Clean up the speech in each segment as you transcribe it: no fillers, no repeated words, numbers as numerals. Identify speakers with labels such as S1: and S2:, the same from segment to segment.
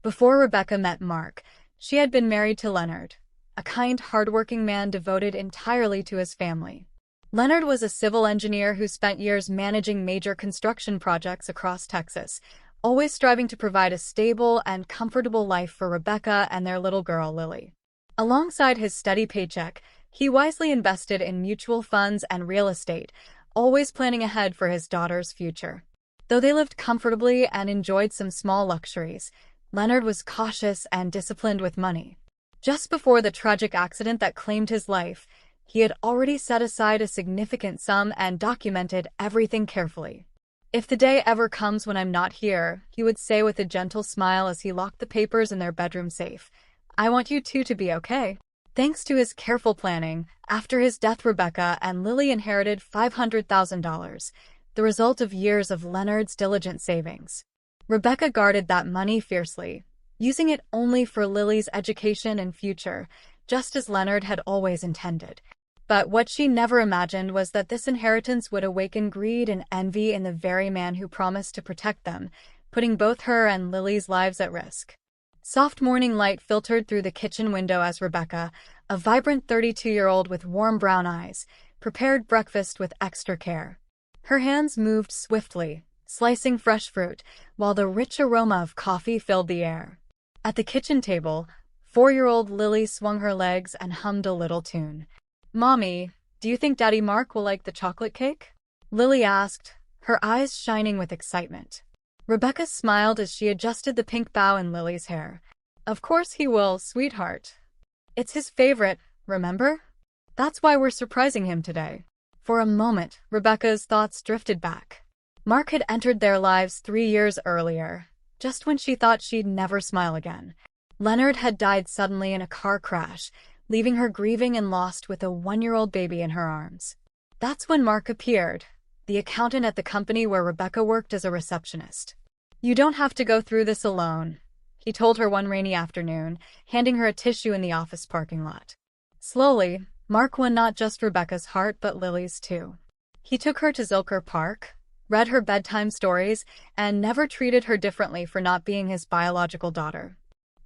S1: Before Rebecca met Mark, she had been married to Leonard, a kind, hardworking man devoted entirely to his family. Leonard was a civil engineer who spent years managing major construction projects across Texas, always striving to provide a stable and comfortable life for Rebecca and their little girl, Lily. Alongside his steady paycheck, he wisely invested in mutual funds and real estate, always planning ahead for his daughter's future. Though they lived comfortably and enjoyed some small luxuries, Leonard was cautious and disciplined with money. Just before the tragic accident that claimed his life, he had already set aside a significant sum and documented everything carefully. "If the day ever comes when I'm not here," he would say with a gentle smile as he locked the papers in their bedroom safe, "I want you two to be okay." Thanks to his careful planning, after his death Rebecca and Lily inherited $500,000, the result of years of Leonard's diligent savings. Rebecca guarded that money fiercely, using it only for Lily's education and future, just as Leonard had always intended. But what she never imagined was that this inheritance would awaken greed and envy in the very man who promised to protect them, putting both her and Lily's lives at risk. Soft morning light filtered through the kitchen window as Rebecca, a vibrant 32-year-old with warm brown eyes, prepared breakfast with extra care. Her hands moved swiftly, slicing fresh fruit, while the rich aroma of coffee filled the air. At the kitchen table, 4-year-old Lily swung her legs and hummed a little tune. "Mommy, do you think Daddy Mark will like the chocolate cake?" Lily asked, her eyes shining with excitement. Rebecca smiled as she adjusted the pink bow in Lily's hair. "Of course he will, sweetheart. It's his favorite, remember? That's why we're surprising him today." For a moment, Rebecca's thoughts drifted back. Mark had entered their lives 3 years earlier, just when she thought she'd never smile again. Leonard had died suddenly in a car crash, leaving her grieving and lost with a 1-year-old baby in her arms. That's when Mark appeared, the accountant at the company where Rebecca worked as a receptionist. "You don't have to go through this alone," he told her one rainy afternoon, handing her a tissue in the office parking lot. Slowly, Mark won not just Rebecca's heart but Lily's too. He took her to Zilker Park, read her bedtime stories, and never treated her differently for not being his biological daughter.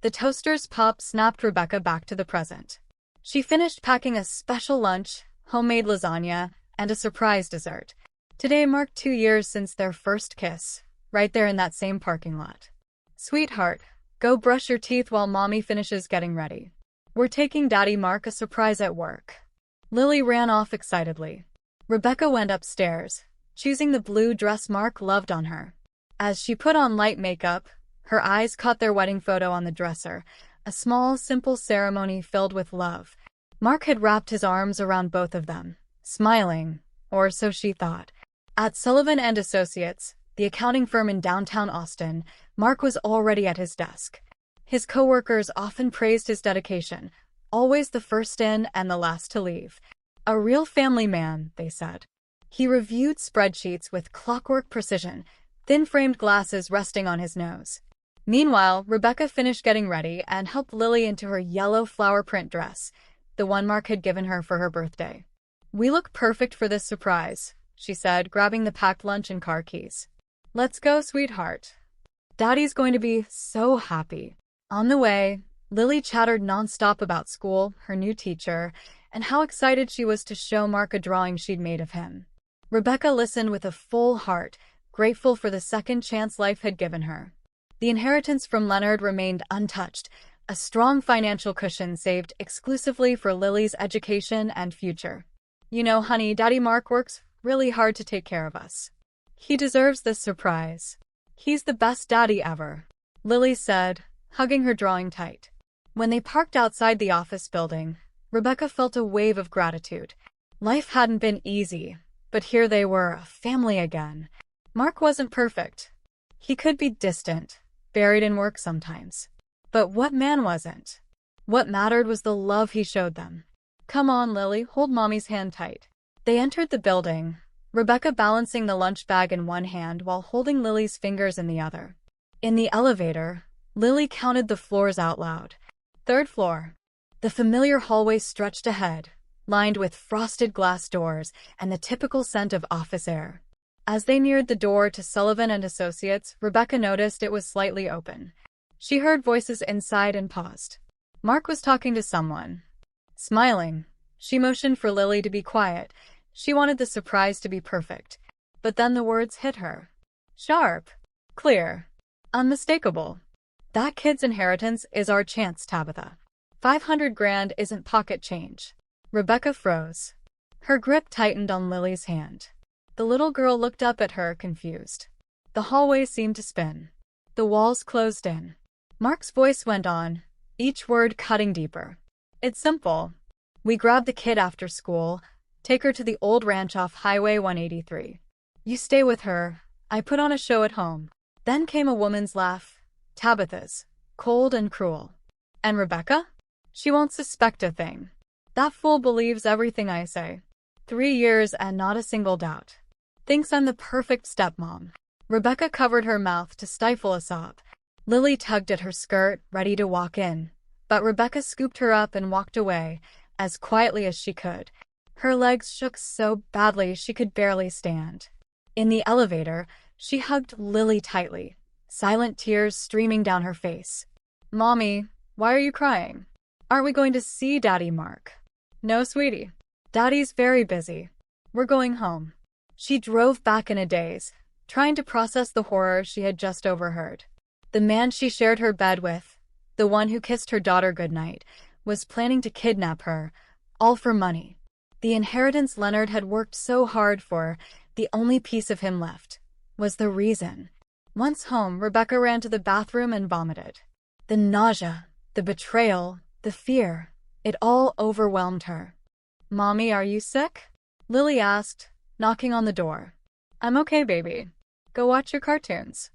S1: The toaster's pop snapped Rebecca back to the present. She finished packing a special lunch, homemade lasagna, and a surprise dessert. Today marked 2 years since their first kiss, right there in that same parking lot. "Sweetheart, go brush your teeth while Mommy finishes getting ready. We're taking Daddy Mark a surprise at work." Lily ran off excitedly. Rebecca went upstairs, choosing the blue dress Mark loved on her. As she put on light makeup, her eyes caught their wedding photo on the dresser, a small, simple ceremony filled with love. Mark had wrapped his arms around both of them, smiling, or so she thought. At Sullivan and Associates, the accounting firm in downtown Austin, Mark was already at his desk. His coworkers often praised his dedication, always the first in and the last to leave. "A real family man," they said. He reviewed spreadsheets with clockwork precision, thin-framed glasses resting on his nose. Meanwhile, Rebecca finished getting ready and helped Lily into her yellow flower print dress, the one Mark had given her for her birthday. "We look perfect for this surprise," she said, grabbing the packed lunch and car keys. "Let's go, sweetheart. Daddy's going to be so happy." On the way, Lily chattered nonstop about school, her new teacher, and how excited she was to show Mark a drawing she'd made of him. Rebecca listened with a full heart, grateful for the second chance life had given her. The inheritance from Leonard remained untouched, a strong financial cushion saved exclusively for Lily's education and future. "You know, honey, Daddy Mark works really hard to take care of us. He deserves this surprise. He's the best daddy ever," Lily said, hugging her drawing tight. When they parked outside the office building, Rebecca felt a wave of gratitude. Life hadn't been easy, but here they were, a family again. Mark wasn't perfect. He could be distant, buried in work sometimes. But what man wasn't? What mattered was the love he showed them. "Come on, Lily, hold Mommy's hand tight." They entered the building, Rebecca balancing the lunch bag in one hand while holding Lily's fingers in the other. In the elevator, Lily counted the floors out loud. 3rd floor. The familiar hallway stretched ahead, lined with frosted glass doors and the typical scent of office air. As they neared the door to Sullivan and Associates, Rebecca noticed it was slightly open. She heard voices inside and paused. Mark was talking to someone. Smiling, she motioned for Lily to be quiet. She wanted the surprise to be perfect. But then the words hit her. Sharp. Clear. Unmistakable. That kid's inheritance is our chance, Tabitha. 500 grand isn't pocket change. Rebecca froze. Her grip tightened on Lily's hand. The little girl looked up at her, confused. The hallway seemed to spin. The walls closed in. Mark's voice went on, each word cutting deeper. It's simple. We grab the kid after school, take her to the old ranch off Highway 183. You stay with her. I put on a show at home. Then came a woman's laugh, Tabitha's, cold and cruel. And Rebecca? She won't suspect a thing. That fool believes everything I say. 3 years and not a single doubt. Thinks I'm the perfect stepmom. Rebecca covered her mouth to stifle a sob. Lily tugged at her skirt, ready to walk in. But Rebecca scooped her up and walked away, as quietly as she could. Her legs shook so badly she could barely stand. In the elevator, she hugged Lily tightly, silent tears streaming down her face. Mommy, why are you crying? Aren't we going to see Daddy, Mark? No, sweetie. Daddy's very busy. We're going home. She drove back in a daze, trying to process the horror she had just overheard. The man she shared her bed with, the one who kissed her daughter goodnight, was planning to kidnap her, all for money. The inheritance Leonard had worked so hard for, the only piece of him left, was the reason. Once home, Rebecca ran to the bathroom and vomited. The nausea, the betrayal, the fear, it all overwhelmed her. Mommy, are you sick? Lily asked, knocking on the door. I'm okay, baby. Go watch your cartoons.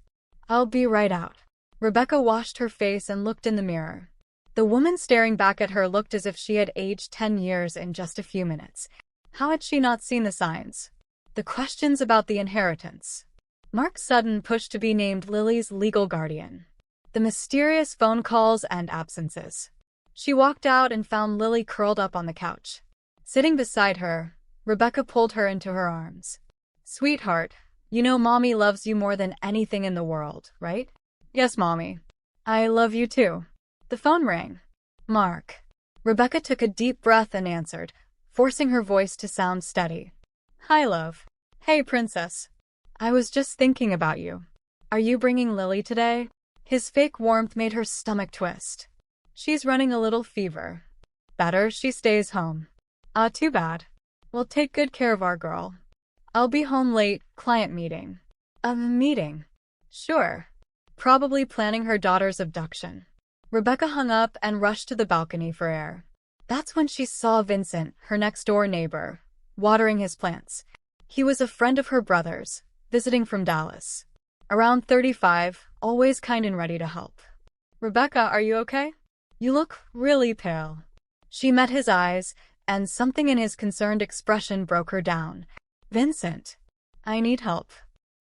S1: I'll be right out. Rebecca washed her face and looked in the mirror. The woman staring back at her looked as if she had aged 10 years in just a few minutes. How had she not seen the signs? The questions about the inheritance. Mark Sutton pushed to be named Lily's legal guardian. The mysterious phone calls and absences. She walked out and found Lily curled up on the couch. Sitting beside her, Rebecca pulled her into her arms. Sweetheart, you know Mommy loves you more than anything in the world, right? Yes, Mommy. I love you too. The phone rang. Mark. Rebecca took a deep breath and answered, forcing her voice to sound steady. Hi, love. Hey, princess. I was just thinking about you. Are you bringing Lily today? His fake warmth made her stomach twist. She's running a little fever. Better she stays home. Too bad. We'll take good care of our girl. I'll be home late, client meeting. A meeting? Sure. Probably planning her daughter's abduction. Rebecca hung up and rushed to the balcony for air. That's when she saw Vincent, her next-door neighbor, watering his plants. He was a friend of her brother's, visiting from Dallas. Around 35, always kind and ready to help. Rebecca, are you okay? You look really pale. She met his eyes, and something in his concerned expression broke her down. Vincent, I need help.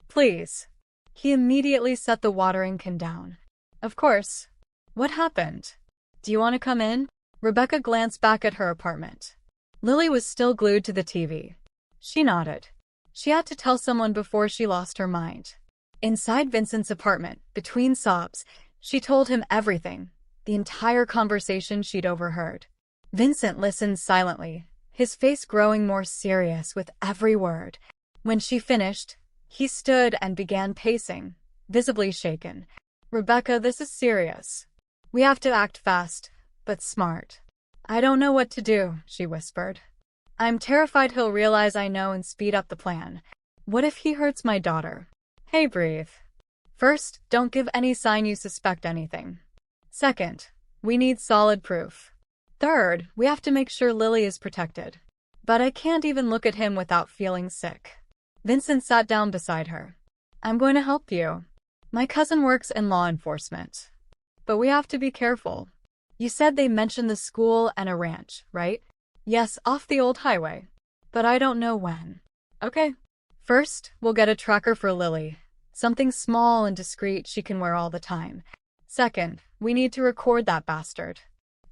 S1: Please. He immediately set the watering can down. Of course. What happened? Do you want to come in? Rebecca glanced back at her apartment. Lily was still glued to the TV. She nodded. She had to tell someone before she lost her mind. Inside Vincent's apartment, between sobs, she told him everything, the entire conversation she'd overheard. Vincent listened silently, his face growing more serious with every word. When she finished, he stood and began pacing, visibly shaken. Rebecca, this is serious. We have to act fast, but smart. I don't know what to do, she whispered. I'm terrified he'll realize I know and speed up the plan. What if he hurts my daughter? Hey, breathe. First, don't give any sign you suspect anything. Second, we need solid proof. Third, we have to make sure Lily is protected. But I can't even look at him without feeling sick. Vincent sat down beside her. I'm going to help you. My cousin works in law enforcement. But we have to be careful. You said they mentioned the school and a ranch, right? Yes, off the old highway. But I don't know when. Okay. First, we'll get a tracker for Lily. Something small and discreet she can wear all the time. Second, we need to record that bastard.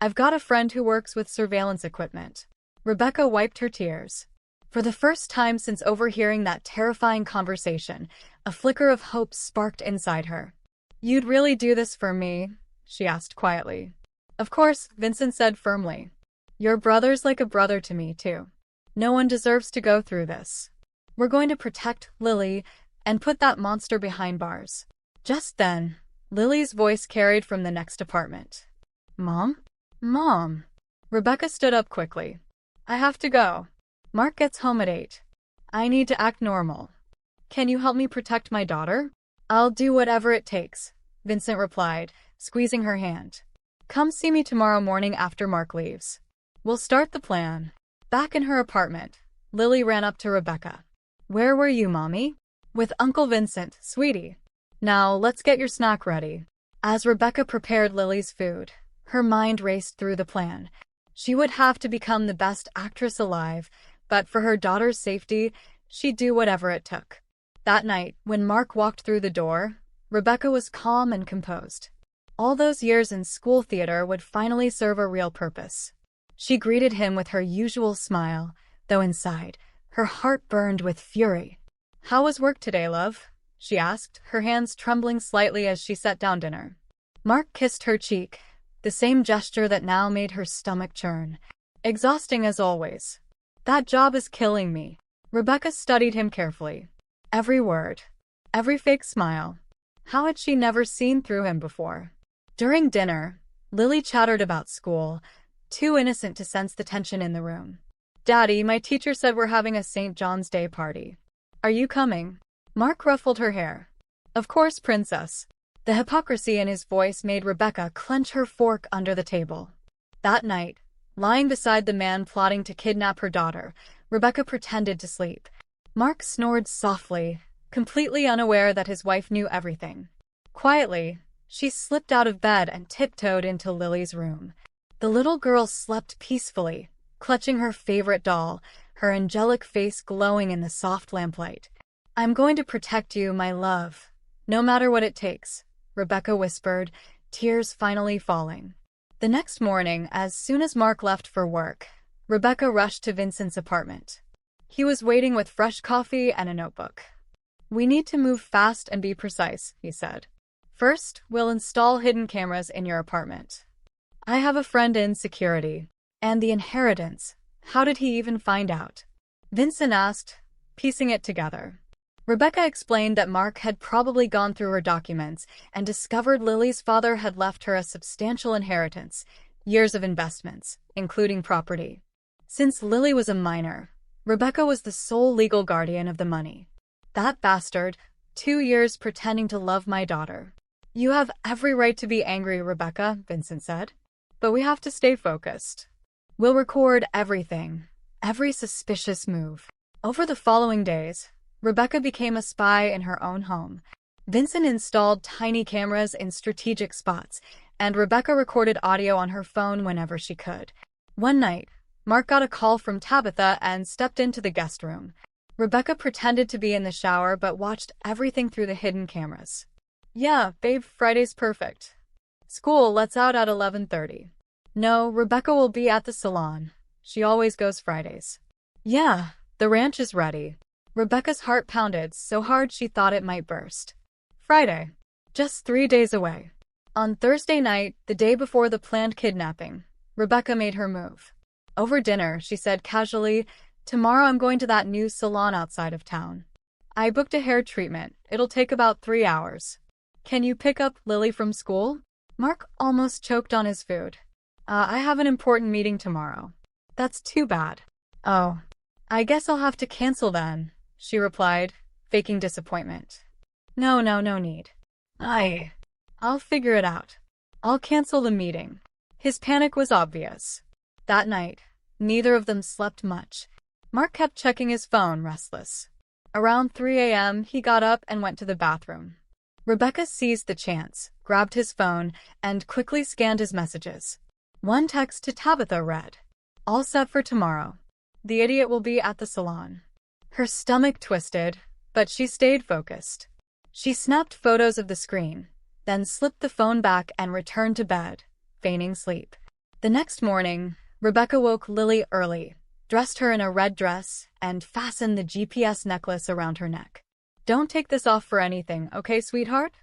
S1: I've got a friend who works with surveillance equipment. Rebecca wiped her tears. For the first time since overhearing that terrifying conversation, a flicker of hope sparked inside her. "You'd really do this for me?" she asked quietly. "Of course," Vincent said firmly. "Your brother's like a brother to me, too. No one deserves to go through this. We're going to protect Lily and put that monster behind bars." Just then, Lily's voice carried from the next apartment. "Mom? Mom?" Rebecca stood up quickly. "I have to go. Mark gets home at 8. I need to act normal. Can you help me protect my daughter?" "I'll do whatever it takes," Vincent replied, squeezing her hand. "Come see me tomorrow morning after Mark leaves. We'll start the plan." Back in her apartment, Lily ran up to Rebecca. "Where were you, Mommy?" "With Uncle Vincent, sweetie. Now, let's get your snack ready." As Rebecca prepared Lily's food, her mind raced through the plan. She would have to become the best actress alive, but for her daughter's safety, she'd do whatever it took. That night, when Mark walked through the door, Rebecca was calm and composed. All those years in school theater would finally serve a real purpose. She greeted him with her usual smile, though inside, her heart burned with fury. "How was work today, love?" she asked, her hands trembling slightly as she set down dinner. Mark kissed her cheek, the same gesture that now made her stomach churn. "Exhausting as always. That job is killing me." Rebecca studied him carefully. Every word, every fake smile. How had she never seen through him before? During dinner, Lily chattered about school, too innocent to sense the tension in the room. "Daddy, my teacher said we're having a St. John's Day party. Are you coming?" Mark ruffled her hair. "Of course, princess." The hypocrisy in his voice made Rebecca clench her fork under the table. That night, lying beside the man plotting to kidnap her daughter, Rebecca pretended to sleep. Mark snored softly, completely unaware that his wife knew everything. Quietly, she slipped out of bed and tiptoed into Lily's room. The little girl slept peacefully, clutching her favorite doll, her angelic face glowing in the soft lamplight. "I'm going to protect you, my love, no matter what it takes," Rebecca whispered, tears finally falling. The next morning, as soon as Mark left for work, Rebecca rushed to Vincent's apartment. He was waiting with fresh coffee and a notebook. "We need to move fast and be precise," he said. "First, we'll install hidden cameras in your apartment. I have a friend in security. And the inheritance. How did he even find out?" Vincent asked, piecing it together. Rebecca explained that Mark had probably gone through her documents and discovered Lily's father had left her a substantial inheritance, years of investments, including property. Since Lily was a minor, Rebecca was the sole legal guardian of the money. "That bastard, 2 years pretending to love my daughter." "You have every right to be angry, Rebecca," Vincent said. "But we have to stay focused. We'll record everything, every suspicious move." Over the following days, Rebecca became a spy in her own home. Vincent installed tiny cameras in strategic spots, and Rebecca recorded audio on her phone whenever she could. One night, Mark got a call from Tabitha and stepped into the guest room. Rebecca pretended to be in the shower but watched everything through the hidden cameras. "Yeah, babe, Friday's perfect. School lets out at 11:30. No, Rebecca will be at the salon. She always goes Fridays. Yeah, the ranch is ready." Rebecca's heart pounded so hard she thought it might burst. Friday. Just 3 days away. On Thursday night, the day before the planned kidnapping, Rebecca made her move. Over dinner, she said casually, "Tomorrow I'm going to that new salon outside of town. I booked a hair treatment. It'll take about 3 hours. Can you pick up Lily from school?" Mark almost choked on his food. I have an important meeting tomorrow." "That's too bad." "Oh, I guess I'll have to cancel then," she replied, faking disappointment. No need. I'll figure it out. I'll cancel the meeting." His panic was obvious. That night, neither of them slept much. Mark kept checking his phone, restless. Around 3 a.m., he got up and went to the bathroom. Rebecca seized the chance, grabbed his phone, and quickly scanned his messages. One text to Tabitha read, "All set for tomorrow. The idiot will be at the salon." Her stomach twisted, but she stayed focused. She snapped photos of the screen, then slipped the phone back and returned to bed, feigning sleep. The next morning, Rebecca woke Lily early, dressed her in a red dress, and fastened the GPS necklace around her neck. "Don't take this off for anything, okay, sweetheart?"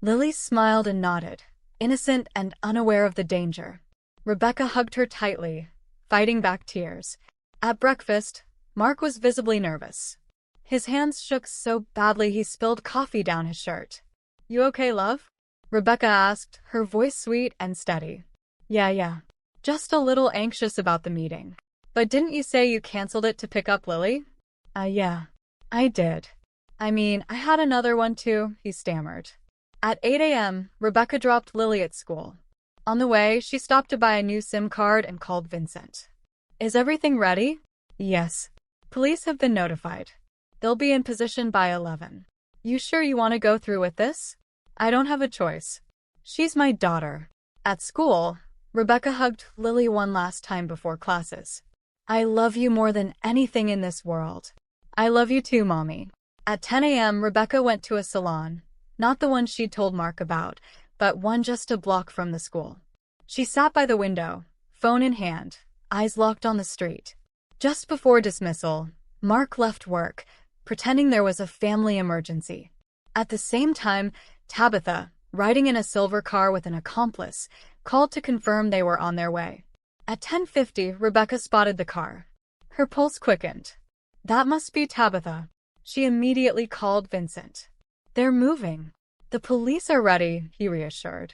S1: Lily smiled and nodded, innocent and unaware of the danger. Rebecca hugged her tightly, fighting back tears. At breakfast, Mark was visibly nervous. His hands shook so badly he spilled coffee down his shirt. "You okay, love?" Rebecca asked, her voice sweet and steady. Yeah. Just a little anxious about the meeting. But didn't you say you canceled it to pick up Lily?" Yeah, I did. I mean, I had another one too," he stammered. At 8 a.m., Rebecca dropped Lily at school. On the way, she stopped to buy a new SIM card and called Vincent. "Is everything ready?" "Yes. Police have been notified. They'll be in position by 11. You sure you want to go through with this?" "I don't have a choice. She's my daughter." At school, Rebecca hugged Lily one last time before classes. "I love you more than anything in this world." "I love you too, Mommy." At 10 a.m., Rebecca went to a salon, not the one she'd told Mark about, but one just a block from the school. She sat by the window, phone in hand, eyes locked on the street. Just before dismissal, Mark left work, pretending there was a family emergency. At the same time, Tabitha, riding in a silver car with an accomplice, called to confirm they were on their way. At 10:50, Rebecca spotted the car. Her pulse quickened. That must be Tabitha. She immediately called Vincent. "They're moving. The police are ready," he reassured.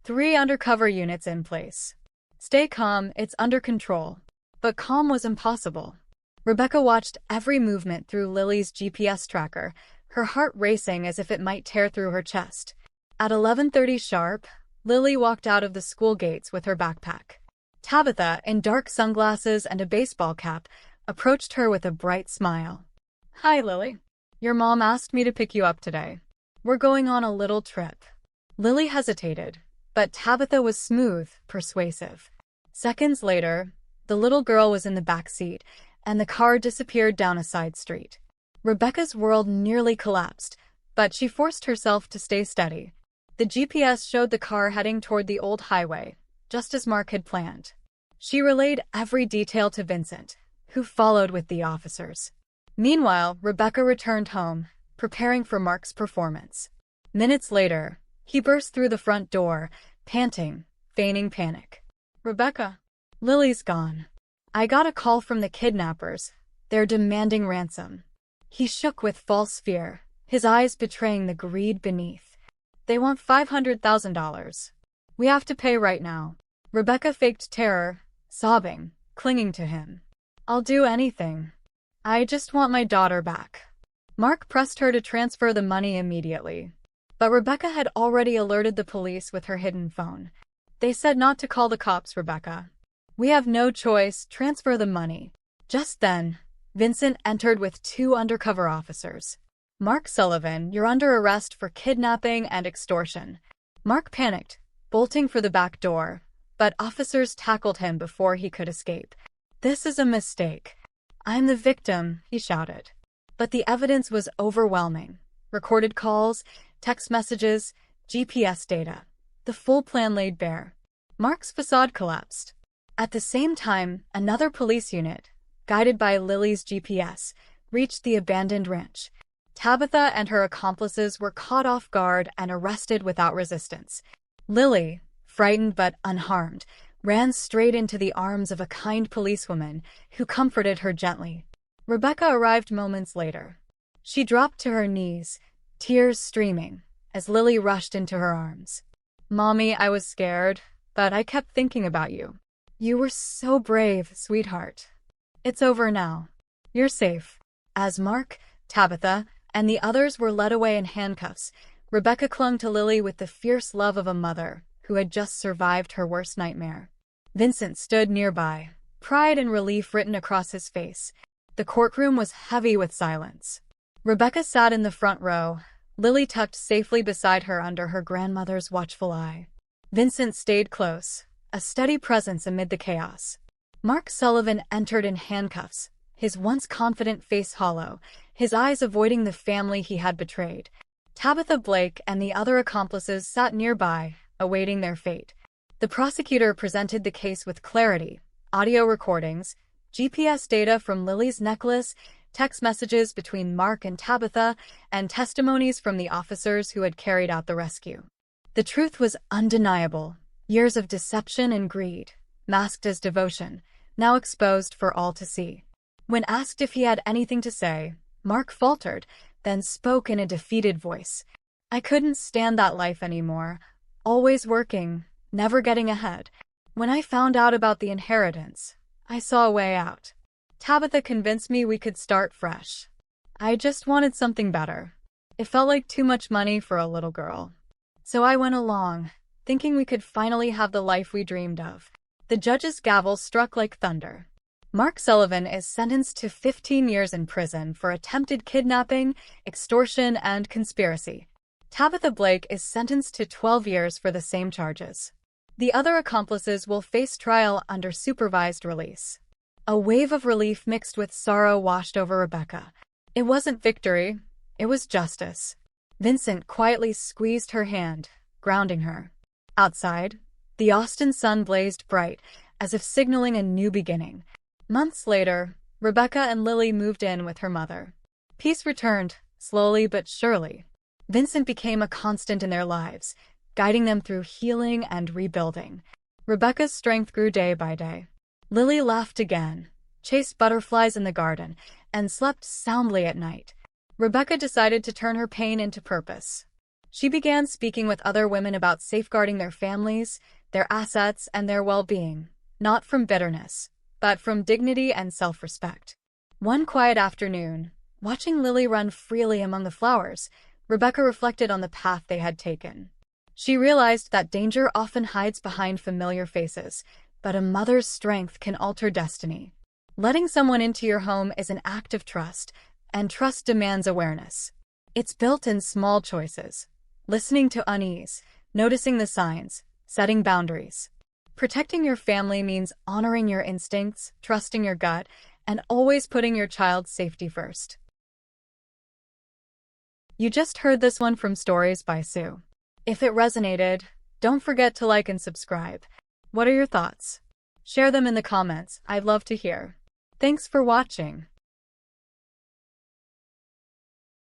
S1: 3 undercover units in place. "Stay calm, it's under control." But calm was impossible. Rebecca watched every movement through Lily's GPS tracker, her heart racing as if it might tear through her chest. At 11:30 sharp, Lily walked out of the school gates with her backpack. Tabitha, in dark sunglasses and a baseball cap, approached her with a bright smile. "Hi, Lily. Your mom asked me to pick you up today. We're going on a little trip." Lily hesitated, but Tabitha was smooth, persuasive. Seconds later, the little girl was in the back seat, and the car disappeared down a side street. Rebecca's world nearly collapsed, but she forced herself to stay steady. The GPS showed the car heading toward the old highway, just as Mark had planned. She relayed every detail to Vincent, who followed with the officers. Meanwhile, Rebecca returned home, preparing for Mark's performance. Minutes later, he burst through the front door, panting, feigning panic. "Rebecca, Lily's gone. I got a call from the kidnappers. They're demanding ransom." He shook with false fear, his eyes betraying the greed beneath. "They want $500,000. We have to pay right now." Rebecca faked terror, sobbing, clinging to him. "I'll do anything. I just want my daughter back." Mark pressed her to transfer the money immediately. But Rebecca had already alerted the police with her hidden phone. "They said not to call the cops, Rebecca. We have no choice, transfer the money." Just then, Vincent entered with 2 undercover officers. "Mark Sullivan, you're under arrest for kidnapping and extortion." Mark panicked, bolting for the back door, but officers tackled him before he could escape. "This is a mistake. I'm the victim," he shouted. But the evidence was overwhelming. Recorded calls, text messages, GPS data. The full plan laid bare. Mark's facade collapsed. At the same time, another police unit, guided by Lily's GPS, reached the abandoned ranch. Tabitha and her accomplices were caught off guard and arrested without resistance. Lily, frightened but unharmed, ran straight into the arms of a kind policewoman who comforted her gently. Rebecca arrived moments later. She dropped to her knees, tears streaming, as Lily rushed into her arms. "Mommy, I was scared, but I kept thinking about you. You were so brave, sweetheart. It's over now. You're safe." As Mark, Tabitha, and the others were led away in handcuffs, Rebecca clung to Lily with the fierce love of a mother who had just survived her worst nightmare. Vincent stood nearby, pride and relief written across his face. The courtroom was heavy with silence. Rebecca sat in the front row, Lily tucked safely beside her under her grandmother's watchful eye. Vincent stayed close, a steady presence amid the chaos. Mark Sullivan entered in handcuffs, his once confident face hollow, his eyes avoiding the family he had betrayed. Tabitha Blake and the other accomplices sat nearby, awaiting their fate. The prosecutor presented the case with clarity: audio recordings, GPS data from Lily's necklace, text messages between Mark and Tabitha, and testimonies from the officers who had carried out the rescue. The truth was undeniable. Years of deception and greed, masked as devotion, now exposed for all to see. When asked if he had anything to say, Mark faltered, then spoke in a defeated voice. I couldn't stand that life anymore. Always working, never getting ahead. When I found out about the inheritance, I saw a way out. Tabitha convinced me we could start fresh. I just wanted something better. It felt like too much money for a little girl. So I went along, thinking we could finally have the life we dreamed of. The judge's gavel struck like thunder. Mark Sullivan is sentenced to 15 years in prison for attempted kidnapping, extortion, and conspiracy. Tabitha Blake is sentenced to 12 years for the same charges. The other accomplices will face trial under supervised release. A wave of relief mixed with sorrow washed over Rebecca. It wasn't victory, it was justice. Vincent quietly squeezed her hand, grounding her. Outside, the Austin sun blazed bright, as if signaling a new beginning. Months later, Rebecca and Lily moved in with her mother. Peace returned, slowly but surely. Vincent became a constant in their lives, guiding them through healing and rebuilding. Rebecca's strength grew day by day. Lily laughed again, chased butterflies in the garden, and slept soundly at night. Rebecca decided to turn her pain into purpose. She began speaking with other women about safeguarding their families, their assets, and their well-being, not from bitterness, but from dignity and self-respect. One quiet afternoon, watching Lily run freely among the flowers, Rebecca reflected on the path they had taken. She realized that danger often hides behind familiar faces, but a mother's strength can alter destiny. Letting someone into your home is an act of trust, and trust demands awareness. It's built in small choices. Listening to unease, noticing the signs, setting boundaries. Protecting your family means honoring your instincts, trusting your gut, and always putting your child's safety first. You just heard this one from Stories by Sue. If it resonated, don't forget to like and subscribe. What are your thoughts? Share them in the comments. I'd love to hear. Thanks for watching.